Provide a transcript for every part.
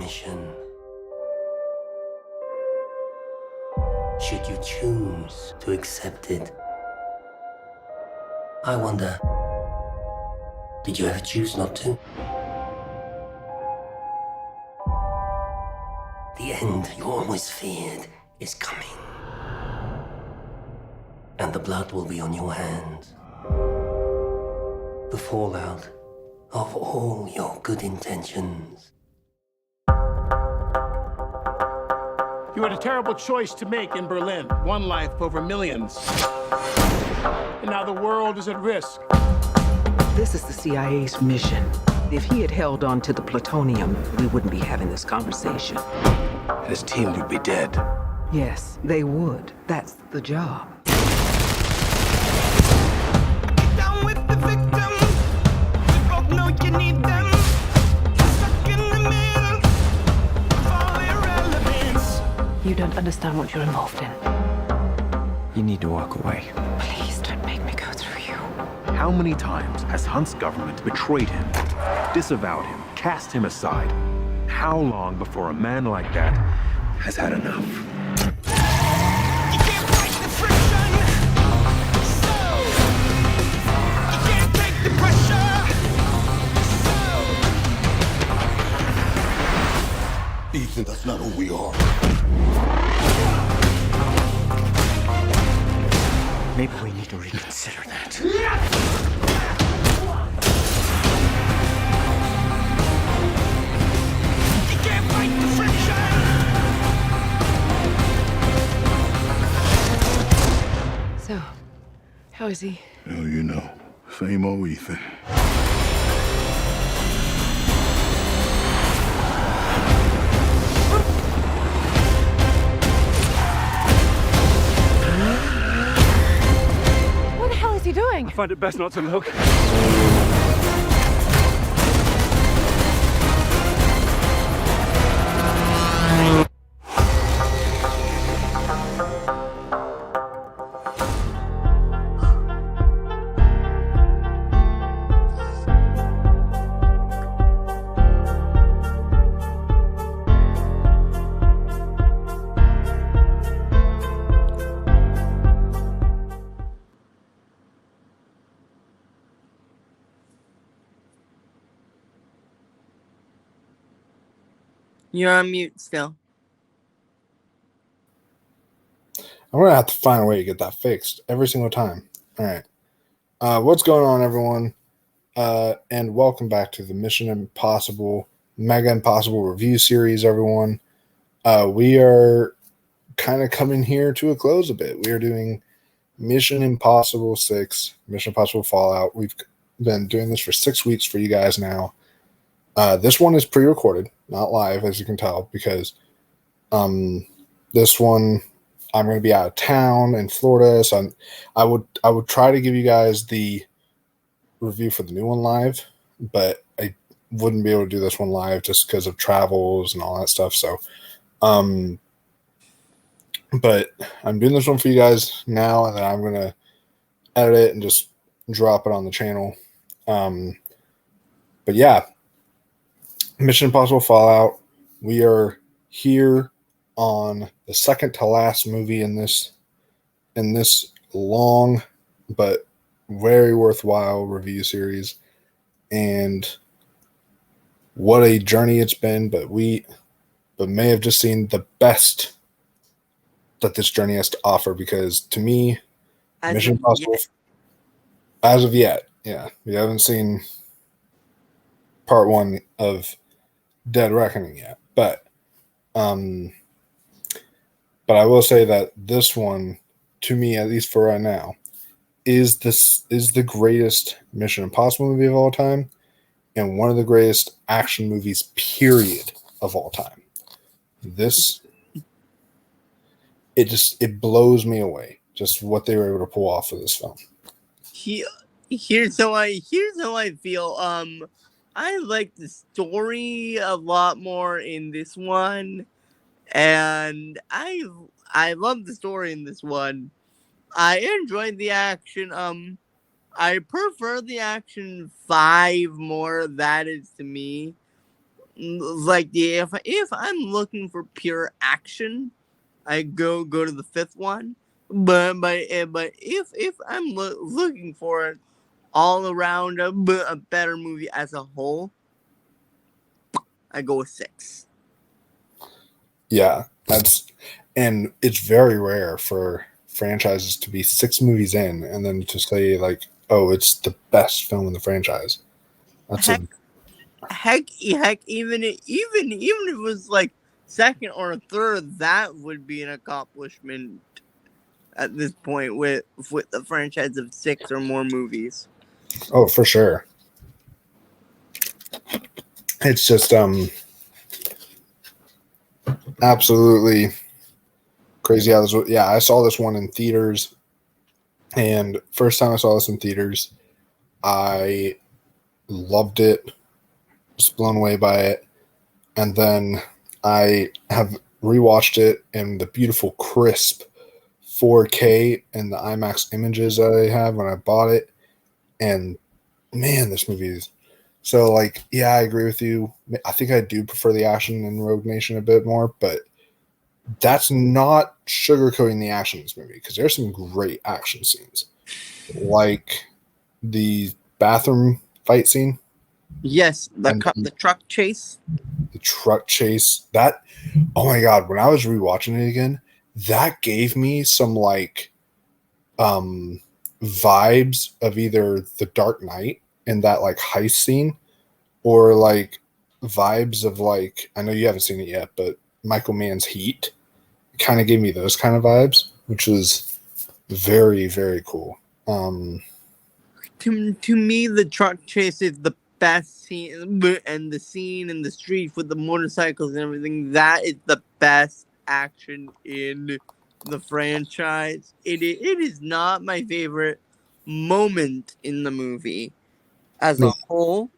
mission. Should you choose to accept it, I wonder, did you ever choose not to? The end you always feared is coming. And the blood will be on your hands. The fallout of all your good intentions. You had a terrible choice to make in Berlin. One life over millions. And now the world is at risk. This is the CIA's mission. If he had held on to the plutonium, we wouldn't be having this conversation. His team would be dead. Yes, they would. That's the job. Get down with the victims. We both know you need them. Stuck in the middle of all irrelevance. You don't understand what you're involved in. You need to walk away. Please don't make me go through you. How many times has Hunt's government betrayed him, disavowed him, cast him aside? How long before a man like that has had enough? You can't fight the friction. So you can't take the pressure. So Ethan, that's not who we are. Maybe we need to reconsider that. you can't fight the friction. So, how is he? Hell, you know. Same old Ethan. What the hell is he doing? I find it best not to look. You're on mute still. I'm gonna have to find a way to get that fixed every single time. All right. What's going on, everyone? And welcome back to the Mission Impossible Mega Impossible review series, everyone. We are kind of coming here to a close a bit. We are doing Mission Impossible 6, Mission Impossible Fallout. We've been doing this for 6 weeks for you guys now. This one is pre-recorded, not live, as you can tell, because this one I'm going to be out of town in Florida, so I would try to give you guys the review for the new one live, but I wouldn't be able to do this one live just because of travels and all that stuff. So, but I'm doing this one for you guys now, and then I'm going to edit it and just drop it on the channel. But yeah. Mission Impossible Fallout. We are here on the second to last movie in this long but very worthwhile review series. And what a journey it's been, but may have just seen the best that this journey has to offer, because to me, Mission Impossible, as of yet, yeah, we haven't seen part 1 of Dead Reckoning yet, but I will say that this one, to me, at least for right now, is the greatest Mission Impossible movie of all time, and one of the greatest action movies, period, of all time. It blows me away, just what they were able to pull off of this film. Here's how I feel. I like the story a lot more in this one, and I love the story in this one. I enjoyed the action. I prefer the action 5 more. That is to me. like if I'm looking for pure action, I go to the fifth one. But if I'm looking for an all around a better movie as a whole, I go with 6. Yeah, and it's very rare for franchises to be 6 movies in and then to say like, oh, it's the best film in the franchise. That's Heck, even if it was like second or third, that would be an accomplishment at this point with the franchise of 6 or more movies. Oh, for sure. It's just absolutely crazy how this. Yeah, I saw this one in theaters, and first time I saw this in theaters, I loved it, was blown away by it, and then I have rewatched it in the beautiful crisp 4K and the IMAX images that I have when I bought it, and man, this movie is so like. Yeah, I agree with you. I think I do prefer the action in Rogue Nation a bit more, but that's not sugarcoating the action in this movie because there's some great action scenes, like the bathroom fight scene. Yes, the truck chase. The truck chase. That, oh my god! When I was rewatching it again, that gave me some like vibes of either The Dark Knight and that like heist scene, or like vibes of like, I know you haven't seen it yet, but Michael Mann's Heat. It kind of gave me those kind of vibes, which was very, very cool. To me, the truck chase is the best scene, and the scene in the street with the motorcycles and everything, that is the best action in the franchise. It is not my favorite moment in the movie. As a whole,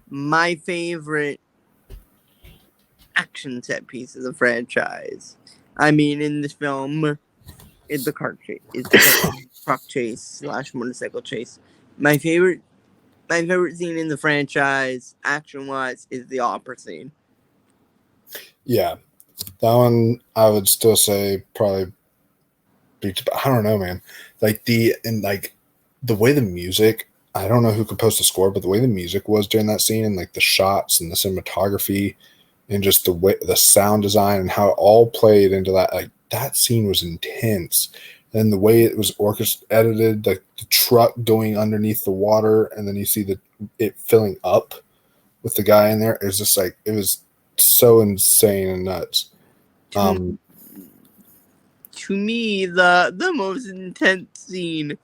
my favorite action set piece of the franchise. I mean, in this film, it's the car chase. It's the truck chase / motorcycle chase. My favorite scene in the franchise, action-wise, is the opera scene. Yeah, that one I would still say probably. I don't know, man. Like the way the music. I don't know who composed the score, but the way the music was during that scene, and like the shots and the cinematography, and just the way the sound design and how it all played into that. Like that scene was intense. And the way it was edited, like the truck going underneath the water, and then you see it filling up with the guy in there. It was just like, it was so insane and nuts. To me, the most intense scene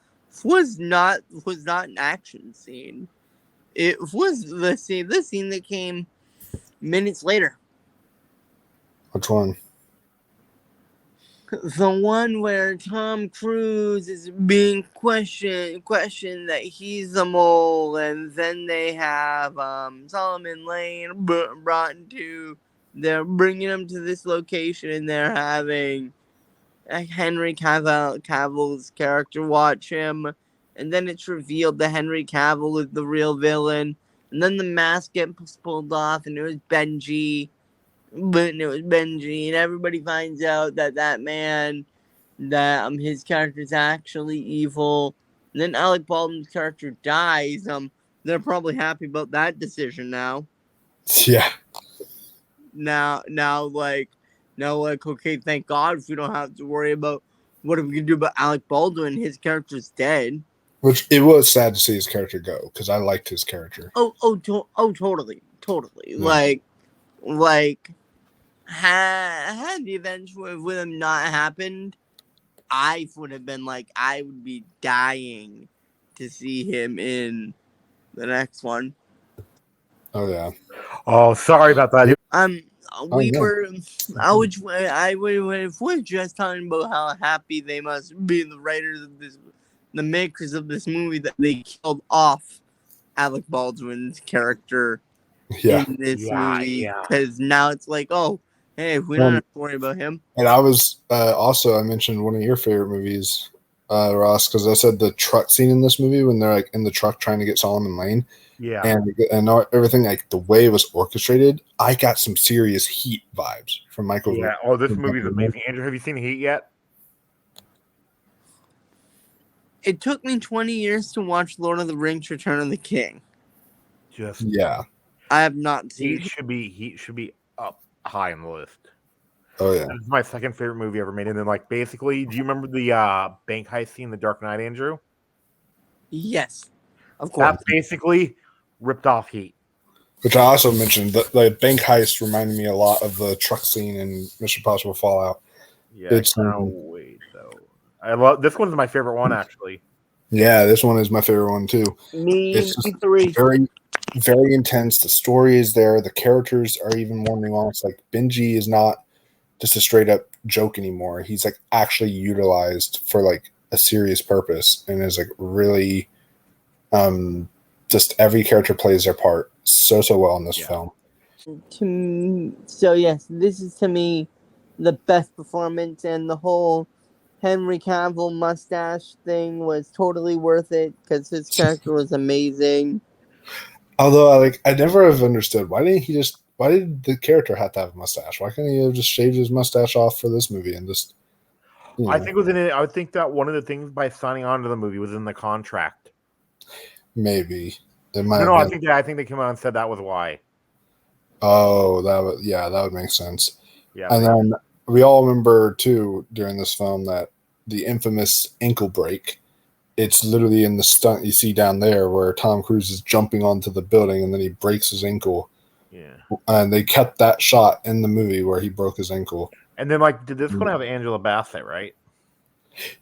was not an action scene. It was the scene that came minutes later. Which one? The one where Tom Cruise is being questioned that he's a mole, and then they have Solomon Lane brought into. They're bringing him to this location, and they're having Henry Cavill's character watch him, and then it's revealed that Henry Cavill is the real villain, and then the mask gets pulled off, and it was Benji. And everybody finds out that man, that his character is actually evil. And then Alec Baldwin's character dies. They're probably happy about that decision now. Yeah. Now, okay, thank God if we don't have to worry about what are we gonna do about Alec Baldwin. His character's dead. Which it was sad to see his character go because I liked his character. Totally. Yeah. Like. Had the events with him not happened, I would be dying to see him in the next one. Oh yeah. Oh, sorry about that. I was just talking about how happy they must be, the writers of the makers of this movie, that they killed off Alec Baldwin's character in this movie, because now it's like, oh, hey, we don't have to worry about him. And I was I mentioned one of your favorite movies Ross, because I said the truck scene in this movie when they're like in the truck trying to get Solomon Lane, Yeah. and everything, like the way it was orchestrated, I got some serious Heat vibes from Michael. Yeah. Oh, this movie is amazing. Andrew, have you seen Heat yet? It took me 20 years to watch Lord of the Rings: Return of the King. Just Yeah. I have not seen Heat should be up high on the list. Oh yeah. This is my second favorite movie ever made. And then, like, basically, do you remember the bank heist scene in The Dark Knight, Andrew? Yes, of course. That basically ripped off Heat. Which I also mentioned, the bank heist reminded me a lot of the truck scene in Mission Impossible Fallout. Yeah, It's, I cannot wait though. I love this one's my favorite one actually. Yeah, this one is my favorite one too. Me It's just three. very, very intense. The story is there. The characters are even more nuanced. Like Benji is not just a straight up joke anymore. He's like actually utilized for like a serious purpose, and is like really, just every character plays their part so well in this film. So yes, this is to me the best performance, and the whole Henry Cavill mustache thing was totally worth it because his character was amazing. Although I never have understood why did the character have to have a mustache? Why couldn't he have just shaved his mustache off for this movie and just? I think it was in it. I would think that one of the things by signing on to the movie was in the contract. Maybe it might. No, I think they came out and said that was why. Oh, that would make sense. Yeah, and then we all remember too during this film that the infamous ankle break. It's literally in the stunt you see down there where Tom Cruise is jumping onto the building and then he breaks his ankle. Yeah, and they kept that shot in the movie where he broke his ankle. And then, like, did this one have Angela Bassett, right?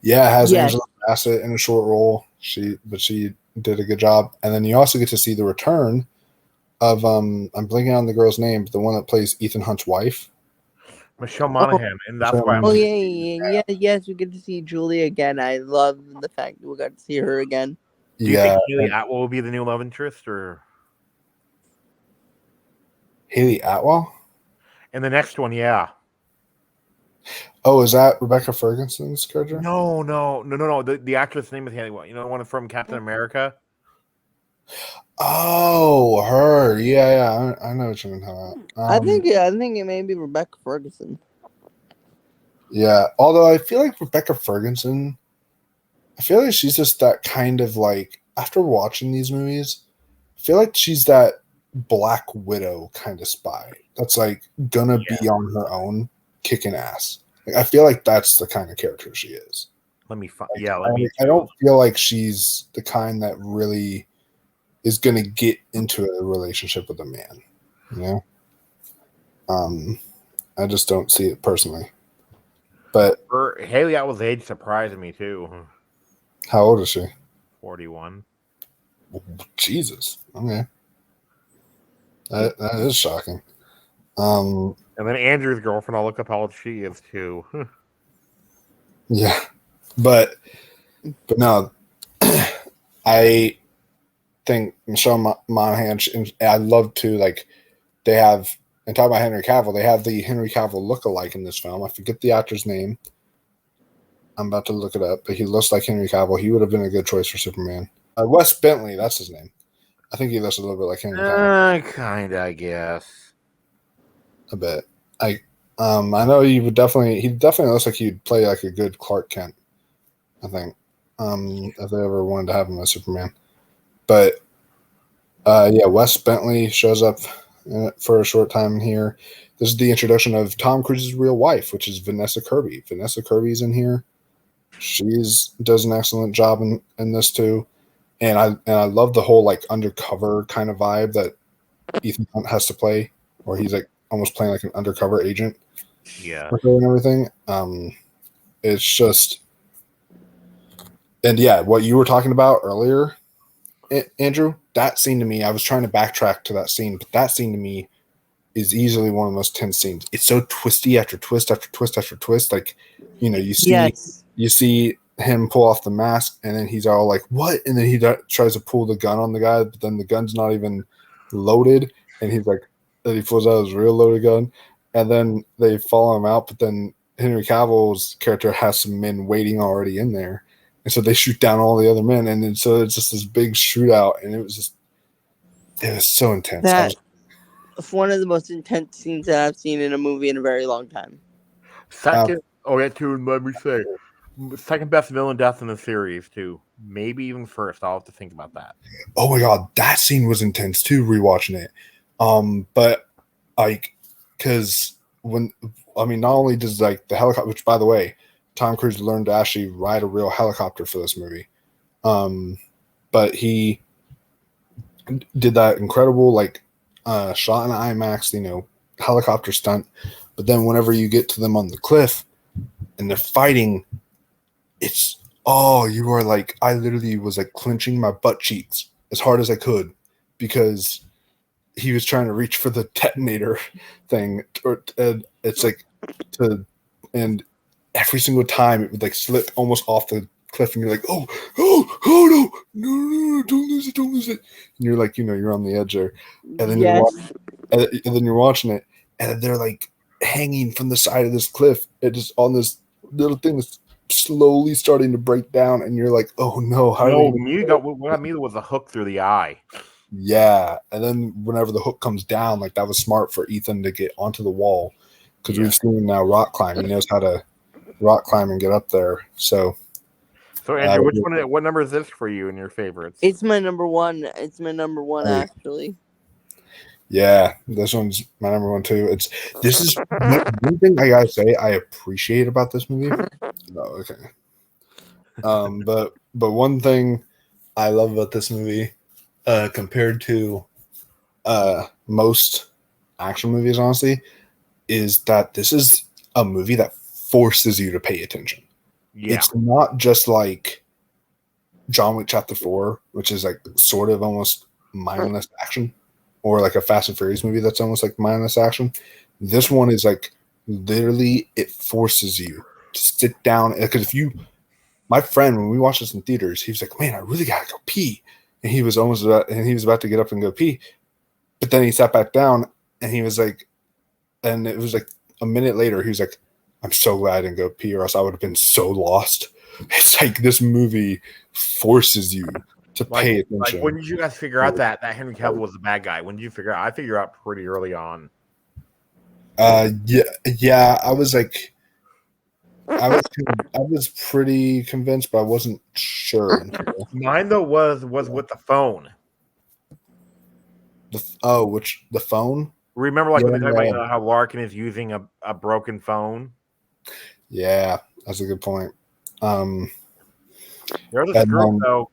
Yeah, it has Angela Bassett in a short role. She did a good job. And then you also get to see the return of I'm blanking on the girl's name, but the one that plays Ethan Hunt's wife, Michelle Monaghan, and that's why. Yes, we get to see Julie again. I love the fact that we got to see her again. Do you think Haley Atwell will be the new love interest, or Haley Atwell? In the next one, yeah. Oh, is that Rebecca Ferguson's character? No. The actress' name is Haley Atwell. You know, the one from Captain America. Oh, her. Yeah. I know what you're talking about. I think it may be Rebecca Ferguson. Yeah, although I feel like Rebecca Ferguson, I feel like she's just that kind of like, after watching these movies, I feel like she's that Black Widow kind of spy that's like gonna be on her own, kicking ass. Like, I feel like that's the kind of character she is. Let me find. I don't feel like she's the kind that really is gonna get into a relationship with a man. You know, I just don't see it personally. But Haley Atwell's age surprised me too. How old is she? 41. Jesus. Okay. That is shocking. And then Andrew's girlfriend, I'll look up how old she is too. Yeah. But no, I think Michelle Monaghan, I love to, like, they have, and talking about Henry Cavill, they have the Henry Cavill look-alike in this film. I forget the actor's name. I'm about to look it up, but he looks like Henry Cavill. He would have been a good choice for Superman. Wes Bentley, that's his name. I think he looks a little bit like Henry Cavill. Kinda, I guess. A bit. I know he definitely looks like he'd play like a good Clark Kent, I think. If they ever wanted to have him as Superman. But yeah, Wes Bentley shows up for a short time here. This is the introduction of Tom Cruise's real wife, which is Vanessa Kirby. Vanessa Kirby's in here. Does an excellent job in this too. And I love the whole like undercover kind of vibe that Ethan Hunt has to play, where he's like almost playing like an undercover agent. Yeah. And everything. It's just, and yeah, what you were talking about earlier, Andrew, that scene to me, I was trying to backtrack to that scene, but that scene to me is easily one of the most tense scenes. It's so twisty after twist after twist after twist. Like, you know, you see him pull off the mask, and then he's all like, "What?" And then he tries to pull the gun on the guy, but then the gun's not even loaded, and he's like, then he pulls out his real loaded gun, and then they follow him out, but then Henry Cavill's character has some men waiting already in there, and so they shoot down all the other men, and then so it's just this big shootout, and it was so intense. That's one of the most intense scenes that I've seen in a movie in a very long time. Second, let me say, second best villain death in the series too. Maybe even first. I'll have to think about that. Oh my god, that scene was intense too. Rewatching it, but like, because not only does like the helicopter, which by the way, Tom Cruise learned to actually ride a real helicopter for this movie, but he did that incredible like shot in IMAX, helicopter stunt. But then whenever you get to them on the cliff and they're fighting, you are like, I literally was like clenching my butt cheeks as hard as I could because he was trying to reach for the detonator thing, and every single time it would like slip almost off the cliff, and you're like, oh no, don't lose it. And you're like, you're on the edge there, and then you're watching it, and they're like hanging from the side of this cliff, it just on this little thing that's slowly starting to break down, and you're like, oh no, what got me was a hook through the eye. Yeah, and then whenever the hook comes down, like that was smart for Ethan to get onto the wall, because we've seen now rock climb. He knows how to rock climb and get up there. So Andrew, what number is this for you in your favorites? It's my number one. Actually. Yeah, this one's my number one too. This is one thing I gotta say I appreciate about this movie. Oh, okay. But one thing I love about this movie, compared to most action movies, honestly, is that this is a movie that forces you to pay attention. Yeah. It's not just like John Wick Chapter 4, which is like sort of almost mindless action, or like a Fast and Furious movie that's almost like mindless action. This one is like literally it forces you to sit down, because my friend, when we watched this in theaters, he was like, man, I really gotta go pee. And he was about to get up and go pee, but then he sat back down, and he was like, and it was like a minute later, he was like, I'm so glad I didn't go pee, or else I would have been so lost. It's like this movie forces you to pay attention. Like, when did you guys figure out that Henry Cavill was the bad guy? When did you figure out? I figured out pretty early on. Yeah, I was pretty convinced, but I wasn't sure. Mine though was with the phone. The phone? Remember, like when they talk about how Larkin is using a broken phone? Yeah, that's a good point. There's a screw up, though.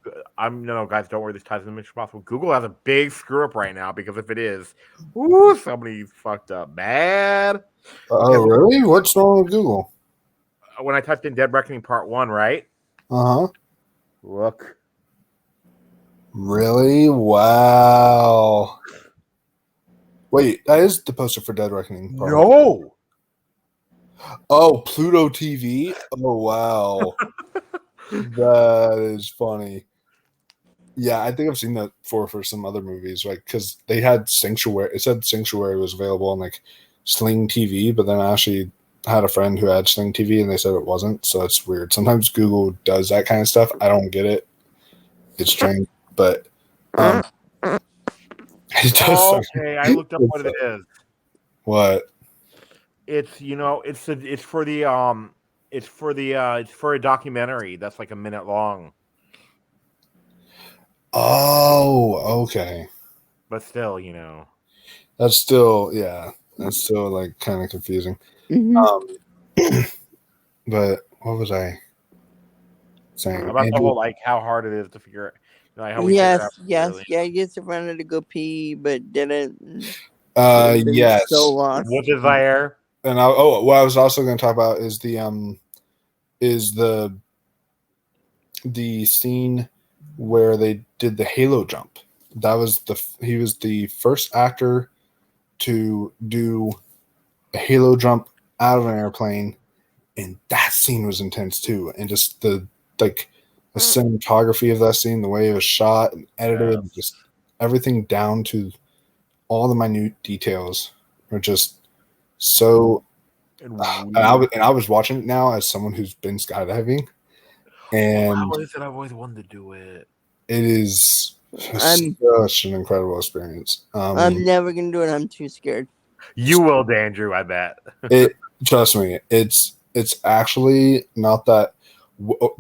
Guys, don't worry. This ties into Mission Impossible. Google has a big screw up right now, because if it is, somebody fucked up bad. Oh, really? What's wrong with Google? When I typed in Dead Reckoning Part 1, right? Uh-huh. Look. Really? Wow. Wait, that is the poster for Dead Reckoning Part 1. No! Oh, Pluto TV? Oh, wow. That is funny. Yeah, I think I've seen that for some other movies, right? Because they had Sanctuary. It said Sanctuary was available on like Sling TV, but then I actually had a friend who had Sling TV, and they said it wasn't. So it's weird. Sometimes Google does that kind of stuff. I don't get it. It's strange, but it does. Okay, I looked up what it is. What? It's for a documentary that's like a minute long. Oh, okay. But still, that's still like kind of confusing. Mm-hmm. But what was I saying? About the whole like how hard it is to figure out. How yeah, I guess I wanted to go pee, but didn't. Yes. So lost. What desire? And what I was also going to talk about is the scene where they did the Halo jump. He was the first actor to do a Halo jump out of an airplane, and that scene was intense too. And just the cinematography of that scene, the way it was shot and edited, just everything down to all the minute details are just so. And I was watching it now as someone who's been skydiving. And How is it? I've always wanted to do it. it is I'm- such an incredible experience. I'm never gonna do it. I'm too scared. You will, Andrew. I bet. It trust me, it's actually not that.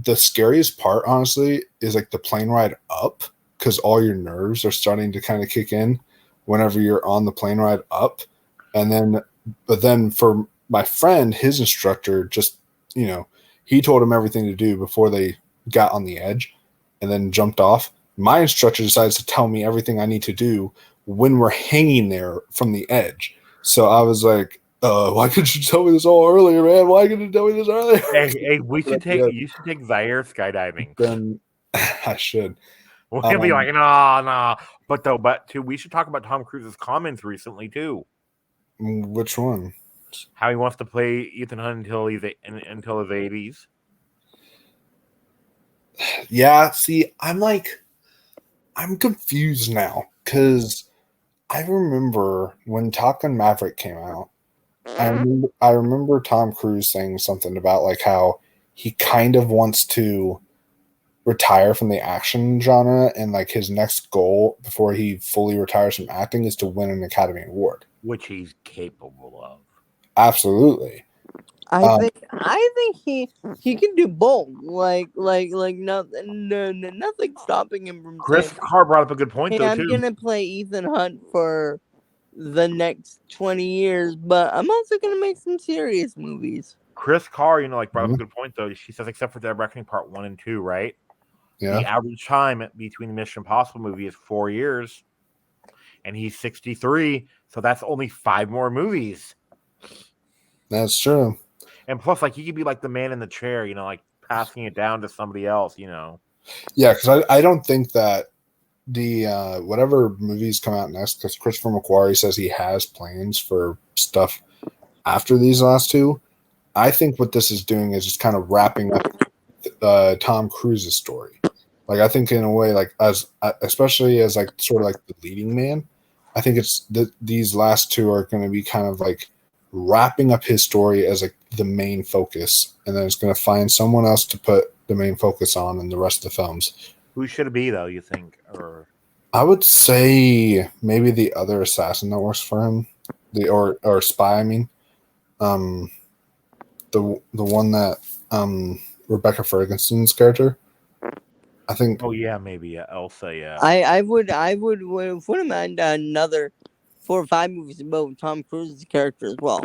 The scariest part, honestly, is like the plane ride up, because all your nerves are starting to kind of kick in whenever you're on the plane ride up, but then for my friend, his instructor just, he told him everything to do before they got on the edge, and then jumped off. My instructor decides to tell me everything I need to do when we're hanging there from the edge. So I was like, why couldn't you tell me this all earlier, man? Why couldn't you tell me this earlier? Hey, we should take. You should take Zaire skydiving. Then I should. We'll be like, no. But too, we should talk about Tom Cruise's comments recently too. Which one? How he wants to play Ethan Hunt until his 80s. Yeah. See, I'm confused now, because I remember when Top Gun Maverick came out. I remember Tom Cruise saying something about like how he kind of wants to retire from the action genre, and like his next goal before he fully retires from acting is to win an Academy Award, which he's capable of. Absolutely. I think he can do both. Like nothing stopping him from. Chris Carr brought up a good point, hey, though. I'm gonna play Ethan Hunt for the next 20 years, but I'm also gonna make some serious movies. Chris Carr, brought up a good point, though. She says, except for Dead Reckoning Part 1 and 2, right? Yeah. The average time between the Mission Impossible movie is 4 years, and he's 63, so that's only 5 more movies. That's true. And plus, he could be like the man in the chair, passing it down to somebody else, Yeah, because I don't think that the whatever movies come out next, because Christopher McQuarrie says he has plans for stuff after these last 2. I think what this is doing is just kind of wrapping up Tom Cruise's story. Like, I think in a way, like, especially as like sort of like the leading man, I think it's these last 2 are going to be kind of like wrapping up his story as like the main focus, and then it's going to find someone else to put the main focus on in the rest of the films. Who should it be, though, you think? Or I would say maybe the other assassin that works for him, or spy. I mean, the one that Rebecca Ferguson's character. I think. Oh yeah, maybe Elsa. Yeah. I wouldn't mind another 4 or 5 movies about Tom Cruise's character as well.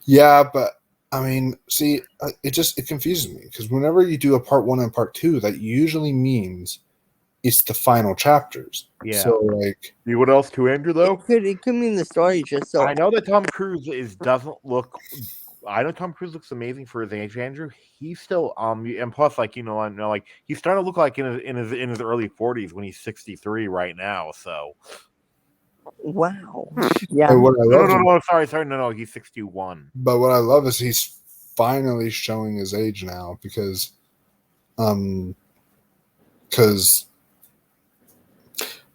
Yeah, but I mean, see, it confuses me, because whenever you do a part 1 and part 2, that usually means it's the final chapters. Yeah. So like, you what else to Andrew though? It could mean the story just so. I know that Tom Cruise doesn't look. I know Tom Cruise looks amazing for his age, Andrew. He's still and plus, I know, he's starting to look like in his early 40s when he's 63 right now. So. Wow. Yeah. No, sorry. No, he's 61. But what I love is he's finally showing his age now, because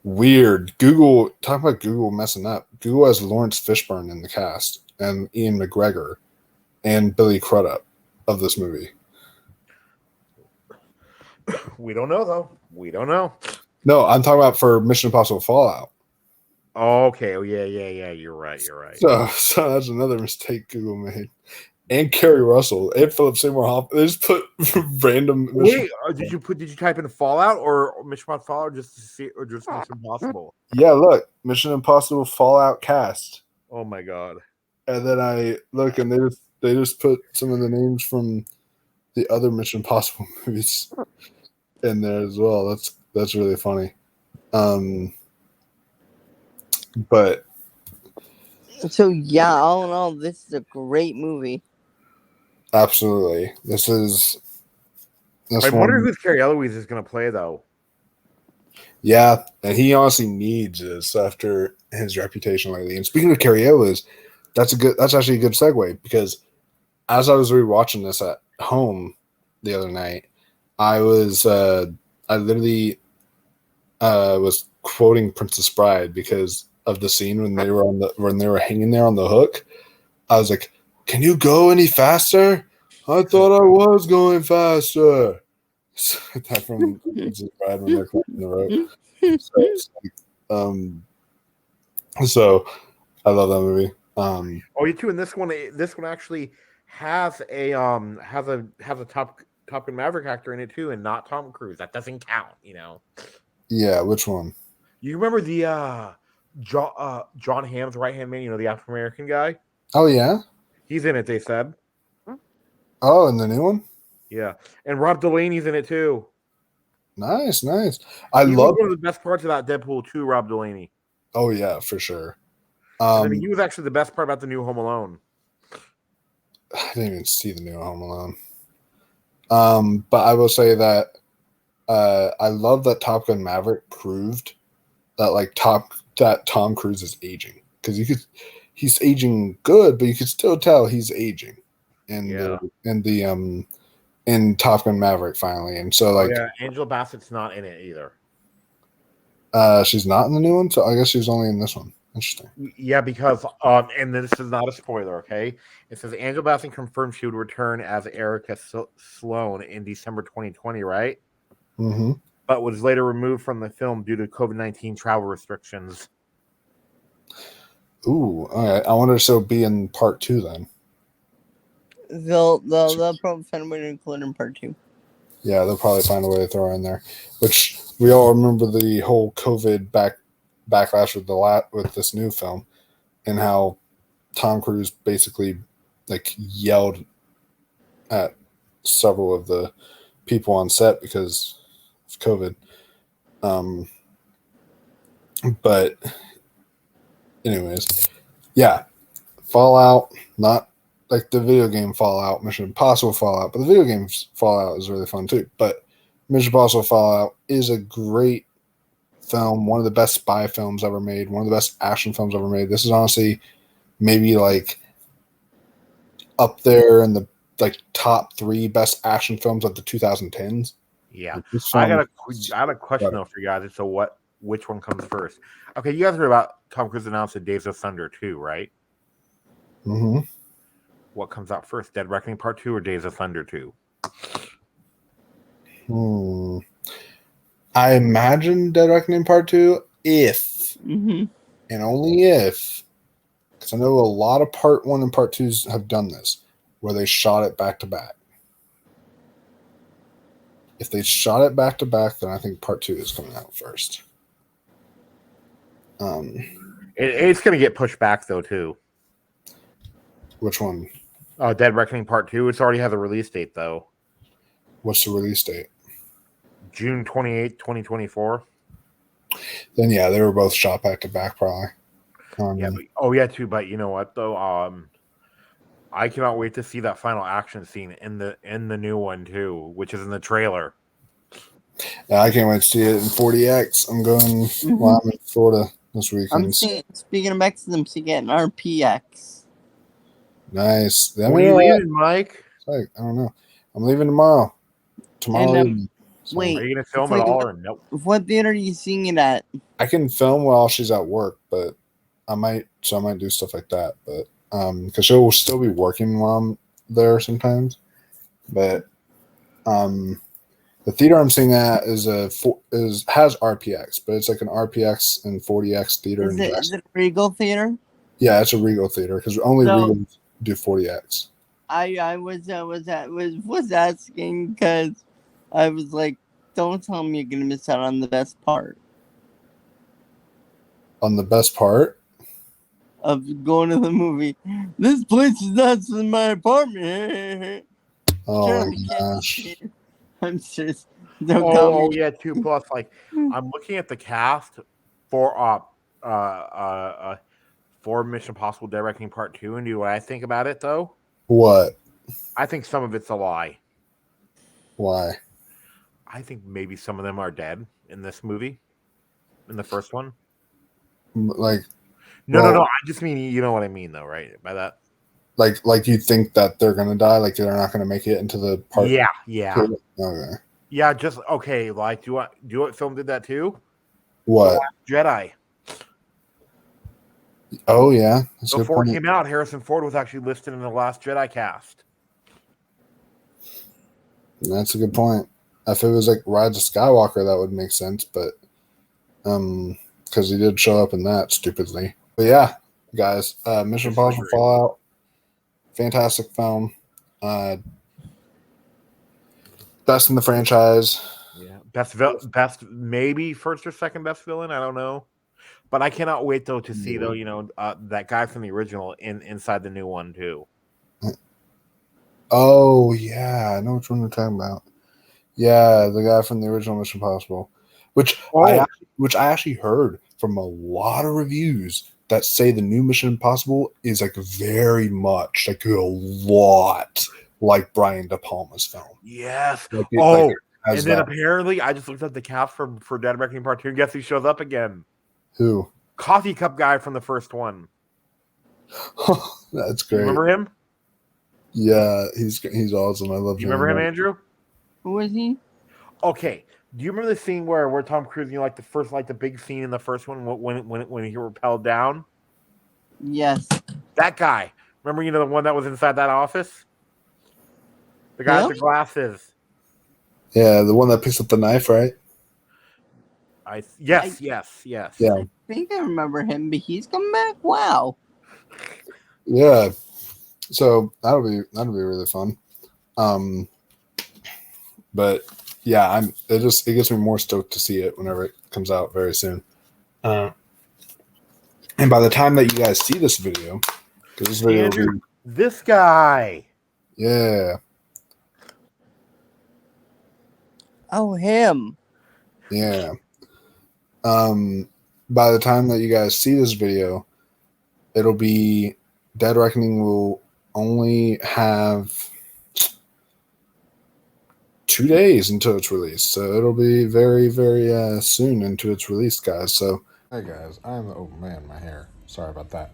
weird. Talk about Google messing up. Google has Lawrence Fishburne in the cast, and Ian McGregor, and Billy Crudup of this movie. We don't know, though. We don't know. No, I'm talking about for Mission Impossible Fallout. Oh, okay. Oh, yeah. You're right. So that's another mistake Google made. And Kerry Russell and Philip Seymour Hoffman. They just put random. Wait, did you type in Fallout or Mission Impossible Fallout just to see, or just Mission Impossible? Yeah, look, Mission Impossible Fallout cast. Oh my god! And then I look, and they just put some of the names from the other Mission Impossible movies in there as well. That's really funny. But so yeah, all in all, this is a great movie. Absolutely, I wonder who Carrie Eloise is going to play, though. Yeah, and he honestly needs this after his reputation lately. And speaking of Carrie Eloise, that's actually a good segue, because as I was rewatching this at home the other night, I literally was quoting Princess Bride because of the scene when they were hanging there on the hook. I was like, "Can you go any faster?" I thought I was going faster. That from Princess Bride when they're climbing the rope. So, it's like, so I love that movie. Oh, you too. And this one actually has a Top Gun Maverick actor in it too, and not Tom Cruise. That doesn't count, you know. Yeah, which one? You remember the John Hamm's right hand man? You know, the African American guy. Oh yeah, He's in it. They said. oh, and the new one. Yeah, and Rob Delaney's in it too. Nice, nice. I He love. was one of the best parts about Deadpool 2, Rob Delaney. Oh yeah, for sure. I mean, he was actually the best part about the new Home Alone. I didn't even see the new Home Alone. But I will say that I love that Top Gun Maverick proved that Tom Cruise is aging, because he's aging good, but you could still tell he's aging in Top Gun Maverick finally. And so Angela Bassett's not in it either. She's not in the new one, so I guess she's only in this one. Interesting. Yeah, because and this is not a spoiler, okay? It says Angela Bassett confirmed she would return as Erica Sloan in December 2020, right? Mm-hmm. But was later removed from the film due to COVID-19 travel restrictions. Ooh, all right. I wonder if she'll be in part 2 then. They'll probably find a way to include in part 2. Yeah, they'll probably find a way to throw her in there. Which we all remember the whole COVID backlash with this new film, and how Tom Cruise basically yelled at several of the people on set because of COVID. But anyways, yeah, Fallout, not like the video game Fallout, Mission Impossible Fallout, but the video game Fallout is really fun too. But Mission Impossible Fallout is a great film, one of the best spy films ever made, one of the best action films ever made. This is honestly maybe up there in the top 3 best action films of the 2010s. Yeah, I got a question though for you guys. So which one comes first? Okay, you guys heard about Tom Cruise announced Days of Thunder 2, right? Mm-hmm. What comes out first, Dead Reckoning Part 2 or Days of Thunder 2? I imagine Dead Reckoning Part 2 if, and only if, because I know a lot of Part 1 and Part 2s have done this, where they shot it back to back. If they shot it back to back, then I think Part 2 is coming out first. It's going to get pushed back though too. Which one? Dead Reckoning Part 2. It's already has a release date though. What's the release date? June 28th, 2024. Then yeah, they were both shot back to back probably. But you know what though? I cannot wait to see that final action scene in the new one too, which is in the trailer. Yeah, I can't wait to see it in 40X. I'm going while I'm in Florida this weekend. Speaking of X, I'm seeing an RPX. Nice. When are you leaving, Mike? I don't know. I'm leaving tomorrow. Wait, are you gonna film it all or nope? What theater are you seeing it at? I can film while she's at work, but I might do stuff like that. But because she'll still be working while I'm there sometimes. But the theater I'm seeing at has RPX, but it's like an RPX and 40X theater. Is it a Regal theater? Yeah, it's a Regal theater because only Regal do 40X. I was asking because I was like, don't tell me you're gonna miss out on the best part. On the best part of going to the movie. This place is not in my apartment. Oh my gosh. I'm serious. Yeah, 2 plus. I'm looking at the cast for Mission Impossible Dead Reckoning Part 2, and do what I think about it though. What? I think some of it's a lie. Why? I think maybe some of them are dead in this movie, in the first one. No. I just mean, you know what I mean, though, right? By that, like you think that they're gonna die, like they're not gonna make it into the part. Yeah. Okay. Yeah, just okay. Like, do what film did that too? What? Jedi. Oh yeah. Before it came out, Harrison Ford was actually listed in the Last Jedi cast. That's a good point. If it was like Rise of Skywalker, that would make sense, but because he did show up in that stupidly. But yeah, guys, Mission Impossible Fallout, fantastic film, best in the franchise. Yeah, best, maybe first or second best villain. I don't know, but I cannot wait though to see though. That guy from the original inside the new one too. Oh yeah, I know which one you're talking about. Yeah, the guy from the original Mission Impossible, which I actually heard from a lot of reviews that say the new Mission Impossible is like very much like a lot like Brian De Palma's film. Yes. Like and then apparently I just looked up the cast for Dead Reckoning Part 2. And guess who shows up again? Who? Coffee cup guy from the first one. That's great. You remember him? Yeah, he's awesome. I love him. You remember him, Andrew? Who was he? Okay. Do you remember the scene where Tom Cruise, like the big scene in the first one when he rappelled down? Yes. That guy. Remember, the one that was inside that office? The guy with the glasses. Yeah, the one that picks up the knife, right? Yes. Yeah. I think I remember him, but he's come back. Wow. Yeah. So that'll be really fun. But yeah, it gets me more stoked to see it whenever it comes out very soon. And by the time that you guys see this video, because this video will be, this guy. Yeah. Oh, him. Yeah. By the time that you guys see this video, it'll be Dead Reckoning will only have 2 days until it's released. So it'll be very, very soon into its release, guys. So hey guys, oh man, my hair. Sorry about that.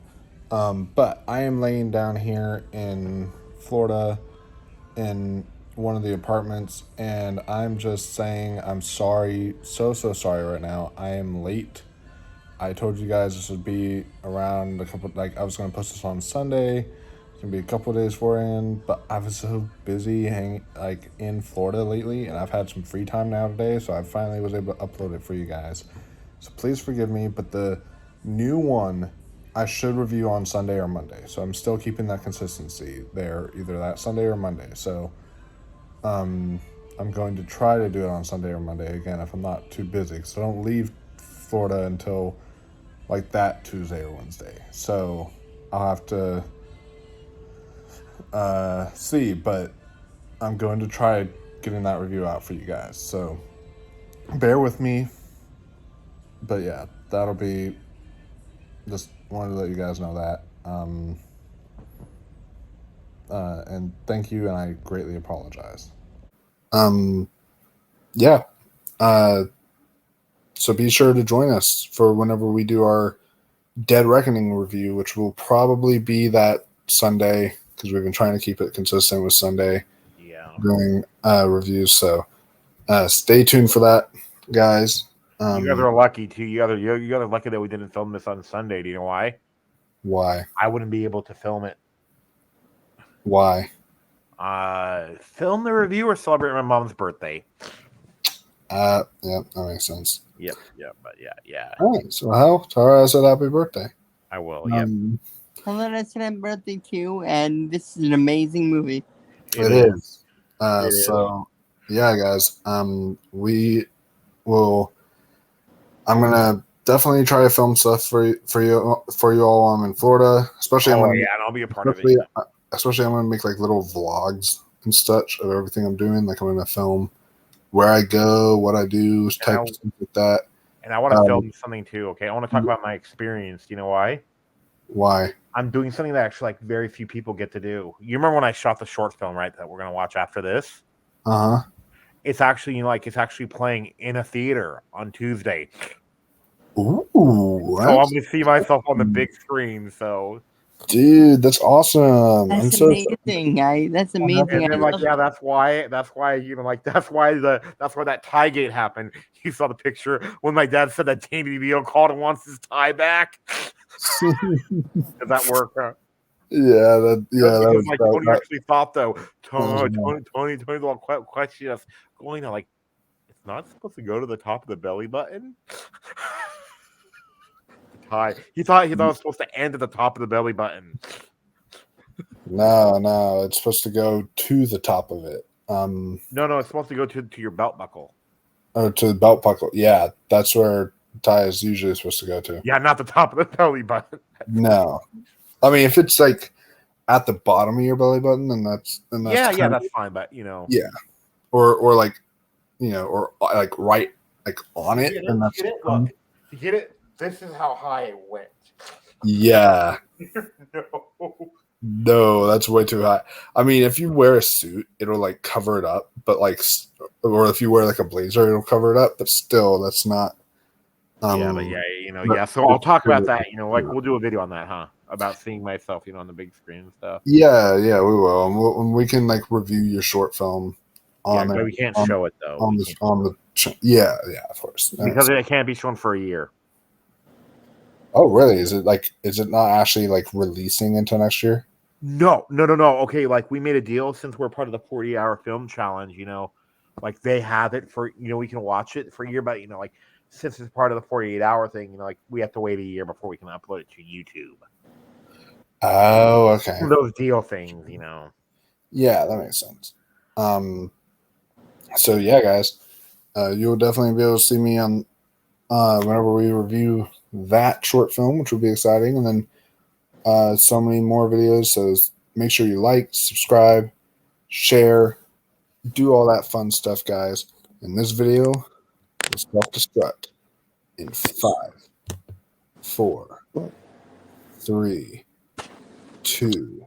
But I am laying down here in Florida in one of the apartments, and I'm just saying I'm sorry, so sorry right now. I am late. I told you guys this would be around I was going to post this on Sunday. It's going to be a couple days beforehand, but I was so busy in Florida lately, and I've had some free time now today, so I finally was able to upload it for you guys. So please forgive me, but the new one I should review on Sunday or Monday. So I'm still keeping that consistency there, either that Sunday or Monday. So I'm going to try to do it on Sunday or Monday again if I'm not too busy, because I don't leave Florida until that Tuesday or Wednesday. So I'll have to see, but I'm going to try getting that review out for you guys. So bear with me. But yeah, that'll be, just wanted to let you guys know that. And thank you, and I greatly apologize. Yeah. So be sure to join us for whenever we do our Dead Reckoning review, which will probably be that Sunday, because we've been trying to keep it consistent with Sunday doing reviews. So stay tuned for that, guys. You guys are lucky too. You guys are lucky that we didn't film this on Sunday. Do you know why? Why? I wouldn't be able to film it. Why? Film the review or celebrate my mom's birthday. Yeah, that makes sense. Yep, but yeah. All right, so Tara said happy birthday. I will, yep. Hello, it's my birthday too, and this is an amazing movie. It is. So, yeah, guys, we will. I'm gonna definitely try to film stuff for you all while I'm in Florida, especially. And I'll be a part of it. Especially, I'm gonna make little vlogs and such of everything I'm doing. I'm gonna film where I go, what I do, type of stuff like that. And I want to film something too. Okay, I want to talk about my experience. Do you know why? Why? I'm doing something that actually very few people get to do. You remember when I shot the short film, right? That we're gonna watch after this. It's actually it's actually playing in a theater on Tuesday. Ooh, so I'm gonna see myself on the big screen. So, dude, that's awesome. That's amazing. That's amazing. And then, that's why that's why that tie gate happened. You saw the picture when my dad said that Danny DeVito called and wants his tie back. Does that work? that Because, was like, that, Tony that, actually thought, though, was Tony the one question us going on, like, it's not supposed to go to the top of the belly button? He thought it was supposed to end at the top of the belly button. no, it's supposed to go to the top of it. No, it's supposed to go to your belt buckle. Or to the belt buckle. Yeah, that's where tie is usually supposed to go to. Yeah, not the top of the belly button. No, I mean if it's like at the bottom of your belly button, then that's Yeah, that's fine. But yeah, or like or like right like on it, and that's Look, to get it. This is how high it went. yeah. No. No, that's way too high. I mean, if you wear a suit, it'll like cover it up, but like, or if you wear like a blazer, it'll cover it up. But still, that's not. So I'll talk about that. Like we'll do a video on that, huh? About seeing myself, on the big screen and stuff. Yeah, we will, and we can like review your short film. But we can't show it though. Yeah, of course. Because it can't be shown for a year. Oh, really? Is it not actually like releasing until next year? No. Okay, like we made a deal since we're part of the 40-hour film challenge, like they have it for, we can watch it for a year, but like since it's part of the 48-hour thing, like we have to wait a year before we can upload it to YouTube. Oh, okay. Those deal things, Yeah, that makes sense. So yeah, guys, you'll definitely be able to see me on whenever we review that short film, which will be exciting, and then so many more videos. So make sure you like, subscribe, share, do all that fun stuff, guys. And this video will self-destruct in 5, 4, 3, 2,